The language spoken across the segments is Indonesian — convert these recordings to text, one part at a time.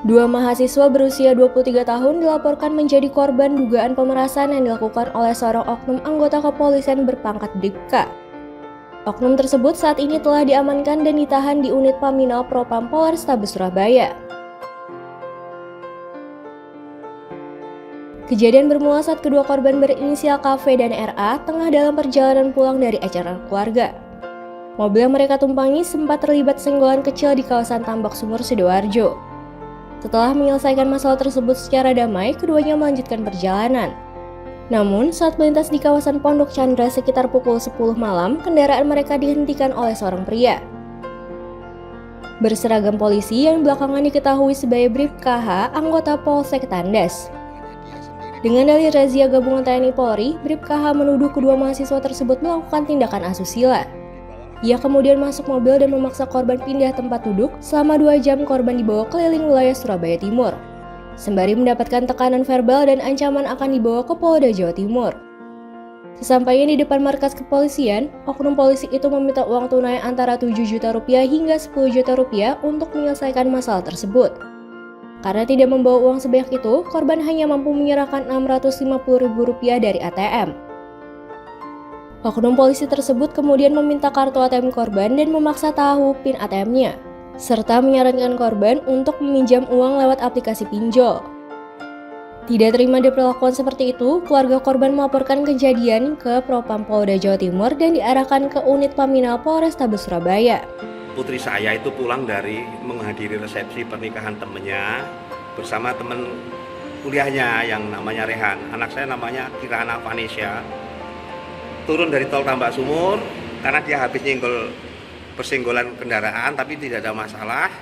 Dua mahasiswa berusia 23 tahun dilaporkan menjadi korban dugaan pemerasan yang dilakukan oleh seorang oknum anggota kepolisian berpangkat Bribka. Oknum tersebut saat ini telah diamankan dan ditahan di unit Paminal Propam Polrestabes Surabaya. Kejadian bermula saat kedua korban berinisial KV dan RA tengah dalam perjalanan pulang dari acara keluarga. Mobil yang mereka tumpangi sempat terlibat senggolan kecil di kawasan Tambak Sumur, Sidoarjo. Setelah menyelesaikan masalah tersebut secara damai, keduanya melanjutkan perjalanan. Namun, saat melintas di kawasan Pondok Chandra sekitar pukul 10 malam, kendaraan mereka dihentikan oleh seorang pria berseragam polisi yang belakangan diketahui sebagai Bribka H, anggota Polsek Tandas. Dengan dalih razia gabungan TNI Polri, Bribka H menuduh kedua mahasiswa tersebut melakukan tindakan asusila. Ia kemudian masuk mobil dan memaksa korban pindah tempat duduk. Selama 2 jam korban dibawa keliling wilayah Surabaya Timur, sembari mendapatkan tekanan verbal dan ancaman akan dibawa ke Polda Jawa Timur. Sesampainya di depan markas kepolisian, oknum polisi itu meminta uang tunai antara 7 juta rupiah hingga 10 juta rupiah untuk menyelesaikan masalah tersebut. Karena tidak membawa uang sebanyak itu, korban hanya mampu menyerahkan Rp650.000 dari ATM. Oknum polisi tersebut kemudian meminta kartu ATM korban dan memaksa tahu PIN ATM-nya, serta menyarankan korban untuk meminjam uang lewat aplikasi pinjol. Tidak terima diperlakukan seperti itu, keluarga korban melaporkan kejadian ke Propam Polda Jawa Timur dan diarahkan ke unit Paminal Polrestabes Surabaya. Putri saya itu pulang dari menghadiri resepsi pernikahan temennya bersama teman kuliahnya yang namanya Rehan. Anak saya namanya Kirana Vanesha. Turun dari tol Tambak Sumur karena dia habis bersenggolan kendaraan tapi tidak ada masalah.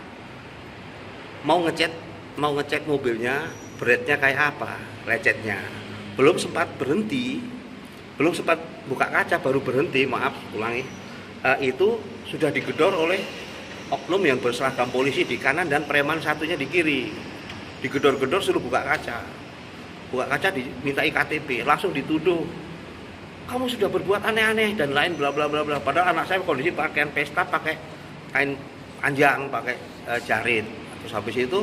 Mau ngecek mobilnya, beratnya kayak apa, lecetnya. Belum sempat berhenti, belum sempat buka kaca baru berhenti, maaf ulangi. Itu sudah digedor oleh oknum yang berseragam polisi di kanan dan preman satunya di kiri. Digedor-gedor suruh buka kaca dimintai KTP, langsung dituduh kamu sudah berbuat aneh-aneh dan lain bla bla bla bla. Padahal anak saya kondisi pakaian pesta, pakai kain panjang, pakai jarit. Terus habis itu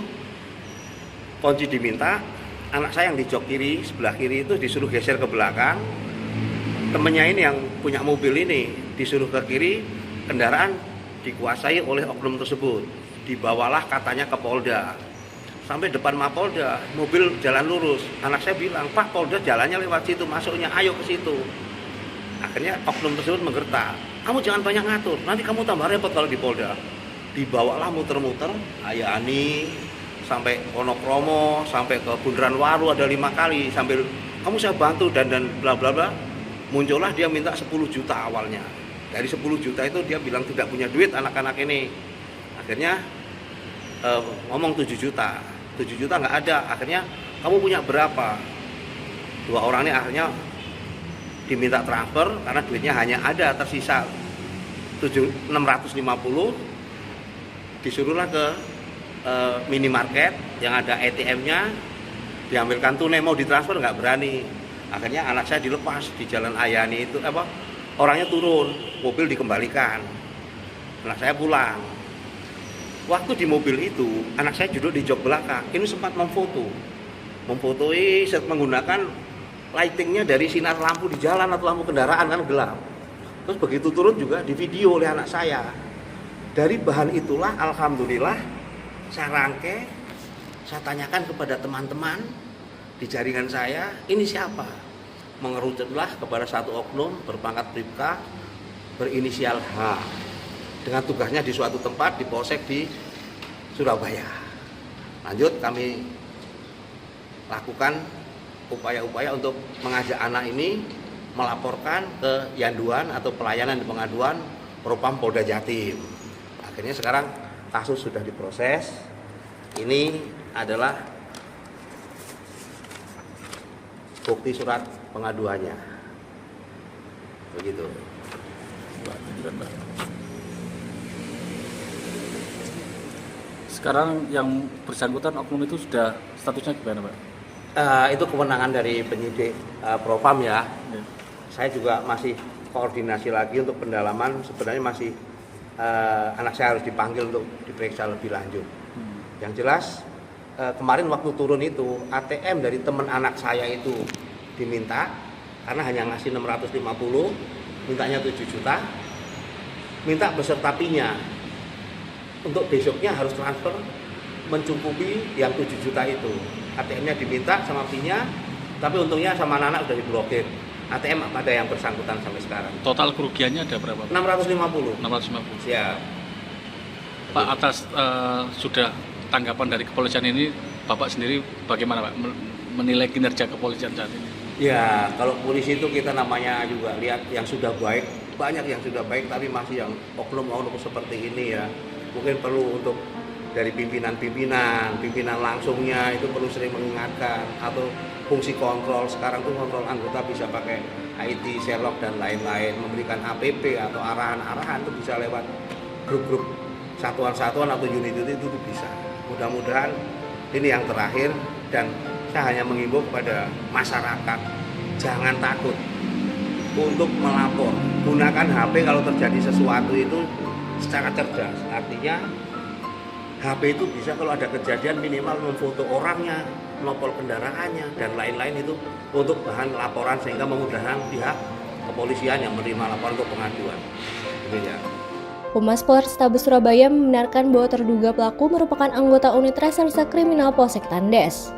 kunci diminta, anak saya yang di jok kiri sebelah kiri itu disuruh geser ke belakang. Temennya ini yang punya mobil ini disuruh ke kiri, kendaraan dikuasai oleh oknum tersebut. Dibawalah katanya ke Polda. Sampai depan Mapolda, mobil jalan lurus. Anak saya bilang, Pak, Polda jalannya lewat situ, masuknya ayo ke situ. Akhirnya oknum tersebut menggertak, kamu jangan banyak ngatur, nanti kamu tambah repot kalau di Polda. Dibawalah muter-muter, Ayani, sampai Wonokromo, sampai ke Bundaran Waru ada 5 kali, sambil kamu saya bantu dan bla bla bla. Muncullah dia minta 10 juta awalnya. Dari 10 juta itu dia bilang tidak punya duit anak-anak ini. Akhirnya ngomong 7 juta. 7 juta nggak ada. Akhirnya kamu punya berapa? 2 orang ini akhirnya diminta transfer karena duitnya hanya ada tersisa 650. Disuruhlah ke minimarket yang ada ATM-nya, diambilkan tunai, mau ditransfer nggak berani. Akhirnya anak saya dilepas di Jalan Ayani itu, orangnya turun, mobil dikembalikan. Anak saya pulang. Waktu di mobil itu, anak saya duduk di jok belakang. Ini sempat memfotoi menggunakan lightingnya dari sinar lampu di jalan atau lampu kendaraan, kan gelap. Terus begitu turun juga di video oleh anak saya. Dari bahan itulah, alhamdulillah, saya rangkai, saya tanyakan kepada teman-teman di jaringan saya, ini siapa? Mengerucutlah kepada satu oknum berpangkat Bribka berinisial H dengan tugasnya di suatu tempat di Polsek di Surabaya. Lanjut kami lakukan upaya-upaya untuk mengajak anak ini melaporkan ke Yanduan atau pelayanan di pengaduan Propam Polda Jatim. Akhirnya sekarang kasus sudah diproses. Ini adalah bukti surat pengaduannya. Begitu. Sekarang yang bersangkutan oknum itu sudah statusnya gimana, Pak? Itu kewenangan dari penyidik Propam ya. Saya juga masih koordinasi lagi untuk pendalaman. Sebenarnya masih anak saya harus dipanggil untuk diperiksa lebih lanjut. Yang jelas kemarin waktu turun itu ATM dari teman anak saya itu diminta karena hanya ngasih 650, mintanya 7 juta, minta beserta PIN-nya. Untuk besoknya harus transfer mencukupi yang 7 juta itu. ATM-nya diminta sama PIN-nya, tapi untungnya sama anak sudah diblokir. ATM ada yang bersangkutan sampai sekarang. Total kerugiannya ada berapa? 650. 650. Siap. Pak, atas sudah tanggapan dari kepolisian ini, Bapak sendiri bagaimana Pak menilai kinerja kepolisian saat ini? Ya, kalau polisi itu kita namanya juga lihat yang sudah baik, banyak yang sudah baik, tapi masih yang oknum-oknum seperti ini ya. Mungkin perlu untuk dari pimpinan langsungnya itu perlu sering mengingatkan, atau fungsi kontrol. Sekarang tuh kontrol anggota bisa pakai IT, Sherlock dan lain-lain, memberikan APP atau arahan-arahan itu bisa lewat grup-grup satuan-satuan atau unit-unit itu bisa. Mudah-mudahan ini yang terakhir, dan saya hanya mengimbau kepada masyarakat jangan takut untuk melapor. Gunakan HP kalau terjadi sesuatu itu secara cerdas. Artinya HP itu bisa kalau ada kejadian minimal memfoto orangnya, menopol kendaraannya dan lain-lain itu untuk bahan laporan sehingga memudahkan pihak kepolisian yang menerima laporan untuk pengaduan. Gitu ya. Humas Polrestabes Surabaya membenarkan bahwa terduga pelaku merupakan anggota unit reserse kriminal Polsek Tandes.